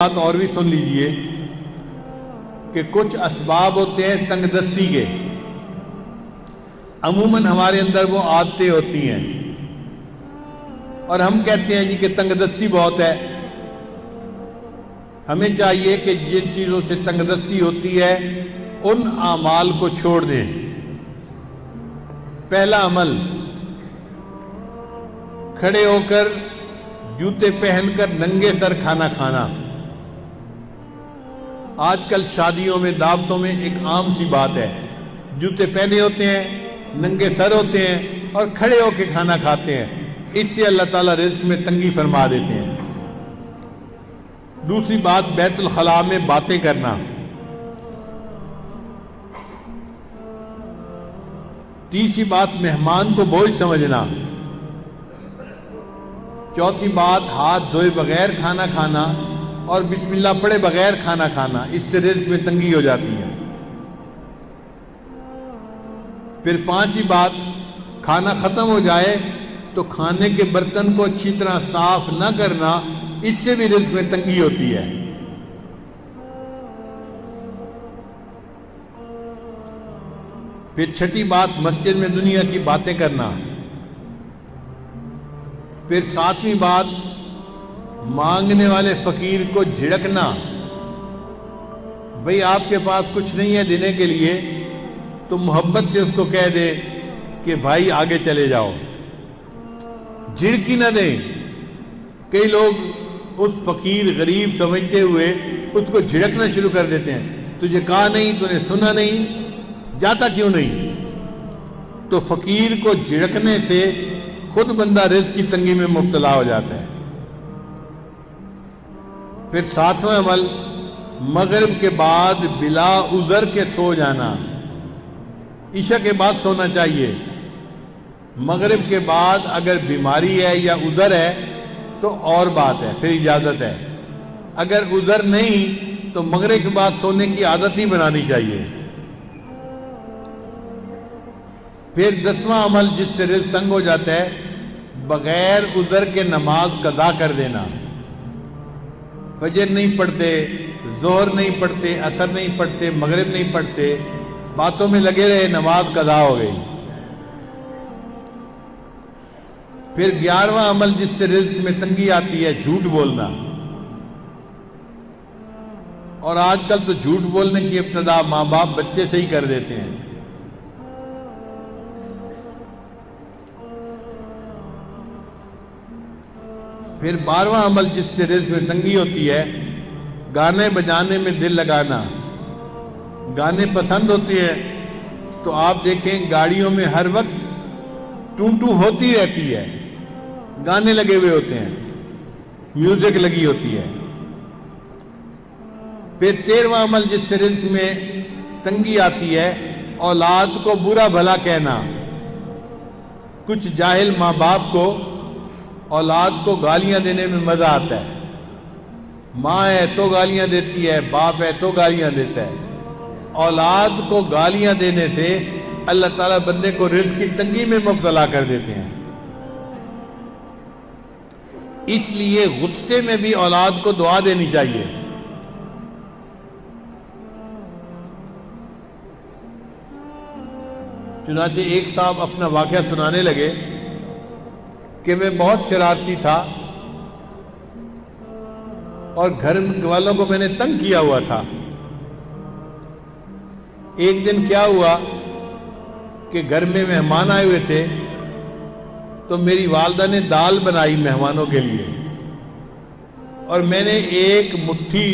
بات اور بھی سن لیجئے کہ کچھ اسباب ہوتے ہیں تنگ دستی کے، عموماً ہمارے اندر وہ عادتیں ہوتی ہیں اور ہم کہتے ہیں جی کہ تنگ دستی بہت ہے۔ ہمیں چاہیے کہ جن چیزوں سے تنگ دستی ہوتی ہے ان اعمال کو چھوڑ دیں۔ پہلا عمل، کھڑے ہو کر جوتے پہن کر ننگے سر کھانا کھانا۔ آج کل شادیوں میں، دعوتوں میں ایک عام سی بات ہے، جوتے پہنے ہوتے ہیں، ننگے سر ہوتے ہیں اور کھڑے ہو کے کھانا کھاتے ہیں۔ اس سے اللہ تعالیٰ رزق میں تنگی فرما دیتے ہیں۔ دوسری بات، بیت الخلاء میں باتیں کرنا۔ تیسری بات، مہمان کو بوجھ سمجھنا۔ چوتھی بات، ہاتھ دھوئے بغیر کھانا کھانا اور بسم اللہ پڑھے بغیر کھانا کھانا، اس سے رزق میں تنگی ہو جاتی ہے۔ پھر پانچویں بات، کھانا ختم ہو جائے تو کھانے کے برتن کو اچھی طرح صاف نہ کرنا، اس سے بھی رزق میں تنگی ہوتی ہے۔ پھر چھٹی بات، مسجد میں دنیا کی باتیں کرنا۔ پھر ساتویں بات، مانگنے والے فقیر کو جھڑکنا۔ بھئی آپ کے پاس کچھ نہیں ہے دینے کے لیے تو محبت سے اس کو کہہ دے کہ بھائی آگے چلے جاؤ، جھڑکی نہ دیں۔ کئی لوگ اس فقیر غریب سمجھتے ہوئے اس کو جھڑکنا شروع کر دیتے ہیں، تجھے کہا نہیں، تو نے سنا نہیں، جاتا کیوں نہیں؟ تو فقیر کو جھڑکنے سے خود بندہ رزق کی تنگی میں مبتلا ہو جاتا ہے۔ پھر ساتواں عمل، مغرب کے بعد بلا عذر کے سو جانا۔ عشاء کے بعد سونا چاہیے، مغرب کے بعد اگر بیماری ہے یا عذر ہے تو اور بات ہے، پھر اجازت ہے۔ اگر عذر نہیں تو مغرب کے بعد سونے کی عادت ہی بنانی چاہیے۔ پھر 10واں عمل جس سے رزق تنگ ہو جاتا ہے، بغیر عذر کے نماز قضا کر دینا۔ فجر نہیں پڑھتے، ظہر نہیں پڑھتے، عصر نہیں پڑھتے، مغرب نہیں پڑھتے، باتوں میں لگے رہے، نماز قضا ہو گئی۔ پھر 11واں عمل جس سے رزق میں تنگی آتی ہے، جھوٹ بولنا۔ اور آج کل تو جھوٹ بولنے کی ابتدا ماں باپ بچے سے ہی کر دیتے ہیں۔ پھر 12واں عمل جس سے رزق میں تنگی ہوتی ہے، گانے بجانے میں دل لگانا۔ گانے پسند ہوتے ہیں تو آپ دیکھیں گاڑیوں میں ہر وقت ٹوں ٹوں ہوتی رہتی ہے، گانے لگے ہوئے ہوتے ہیں، میوزک لگی ہوتی ہے۔ پھر 13واں عمل جس سے رزق میں تنگی آتی ہے، اولاد کو برا بھلا کہنا۔ کچھ جاہل ماں باپ کو اولاد کو گالیاں دینے میں مزہ آتا ہے۔ ماں ہے تو گالیاں دیتی ہے، باپ ہے تو گالیاں دیتا ہے۔ اولاد کو گالیاں دینے سے اللہ تعالیٰ بندے کو رزق کی تنگی میں مبتلا کر دیتے ہیں۔ اس لیے غصے میں بھی اولاد کو دعا دینی چاہیے۔ چنانچہ ایک صاحب اپنا واقعہ سنانے لگے کہ میں بہت شرارتی تھا اور گھر والوں کو میں نے تنگ کیا ہوا تھا۔ ایک دن کیا ہوا کہ گھر میں مہمان آئے ہوئے تھے تو میری والدہ نے دال بنائی مہمانوں کے لیے، اور میں نے ایک مٹھی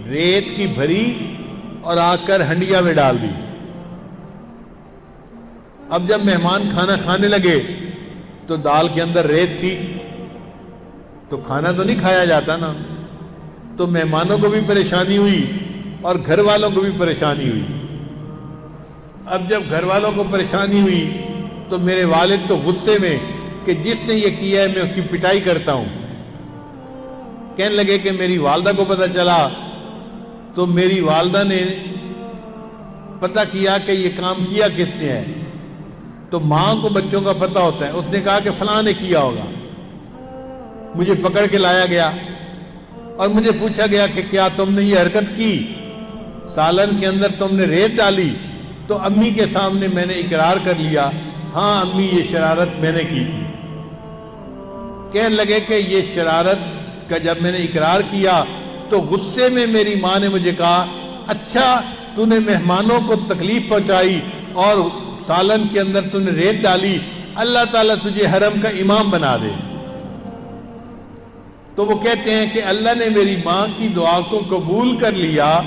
ریت کی بھری اور آ کر ہنڈیا میں ڈال دی۔ اب جب مہمان کھانا کھانے لگے تو دال کے اندر ریت تھی، تو کھانا تو نہیں کھایا جاتا نا، تو مہمانوں کو بھی پریشانی ہوئی اور گھر والوں کو بھی پریشانی ہوئی۔ اب جب گھر والوں کو پریشانی ہوئی تو میرے والد تو غصے میں کہ جس نے یہ کیا ہے میں اس کی پٹائی کرتا ہوں۔ کہنے لگے کہ میری والدہ کو پتہ چلا تو میری والدہ نے پتہ کیا کہ یہ کام کیا کس نے ہے، تو ماں کو بچوں کا پتہ ہوتا ہے، اس نے کہا کہ فلاں نے کیا ہوگا۔ مجھے پکڑ کے لایا گیا اور مجھے پوچھا گیا کہ کیا تم نے یہ حرکت کی، سالن کے اندر تم نے ریت ڈالی، تو امی کے سامنے میں نے اقرار کر لیا، ہاں امی یہ شرارت میں نے کی تھی۔ کہنے لگے کہ یہ شرارت کا جب میں نے اقرار کیا تو غصے میں میری ماں نے مجھے کہا، اچھا تو نے مہمانوں کو تکلیف پہنچائی اور سالن کے اندر تو نے ریت ڈالی، اللہ تعالیٰ تجھے حرم کا امام بنا دے۔ تو وہ کہتے ہیں کہ اللہ نے میری ماں کی دعا کو قبول کر لیا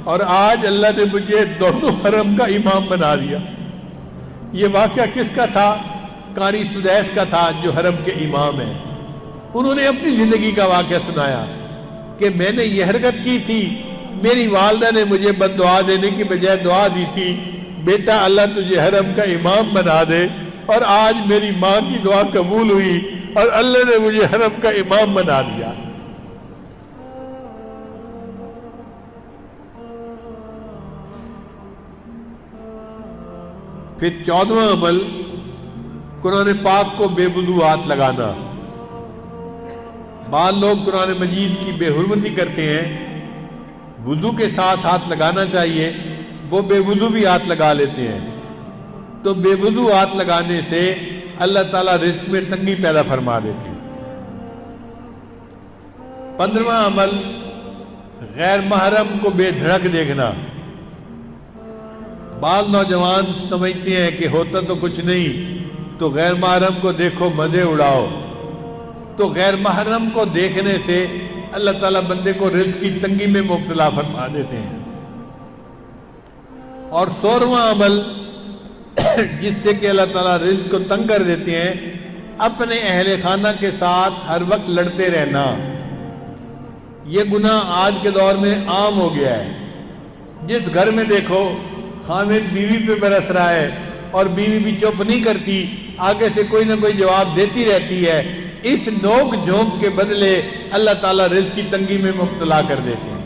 اور آج اللہ نے مجھے دونوں حرم کا امام بنا دیا۔ یہ واقعہ کس کا تھا؟ قاری سدیس کا تھا جو حرم کے امام ہیں۔ انہوں نے اپنی زندگی کا واقعہ سنایا کہ میں نے یہ حرکت کی تھی، میری والدہ نے مجھے بد دعا دینے کی بجائے دعا دی تھی، بیٹا اللہ تجھے حرم کا امام بنا دے، اور آج میری ماں کی دعا قبول ہوئی اور اللہ نے مجھے حرم کا امام بنا دیا۔ پھر 14واں عمل قرآن پاک کو بے وضو ہاتھ لگانا۔ بعض لوگ قرآن مجید کی بے حرمتی کرتے ہیں، وضو کے ساتھ ہاتھ لگانا چاہیے، وہ بے وضو بھی ہاتھ لگا لیتے ہیں۔ تو بے وضو ہاتھ لگانے سے اللہ تعالیٰ رزق میں تنگی پیدا فرما دیتے ہیں۔ 15واں عمل غیر محرم کو بے دھڑک دیکھنا۔ بعض نوجوان سمجھتے ہیں کہ ہوتا تو کچھ نہیں، تو غیر محرم کو دیکھو مزے اڑاؤ۔ تو غیر محرم کو دیکھنے سے اللہ تعالیٰ بندے کو رزق کی تنگی میں مبتلا فرما دیتے ہیں۔ اور 16واں عمل جس سے کہ اللہ تعالیٰ رزق کو تنگ کر دیتے ہیں، اپنے اہل خانہ کے ساتھ ہر وقت لڑتے رہنا۔ یہ گناہ آج کے دور میں عام ہو گیا ہے۔ جس گھر میں دیکھو خامد بیوی پہ برس رہا ہے اور بیوی بھی چپ نہیں کرتی، آگے سے کوئی نہ کوئی جواب دیتی رہتی ہے، اس نوک جھونک کے بدلے اللہ تعالیٰ رزق کی تنگی میں مبتلا کر دیتے ہیں۔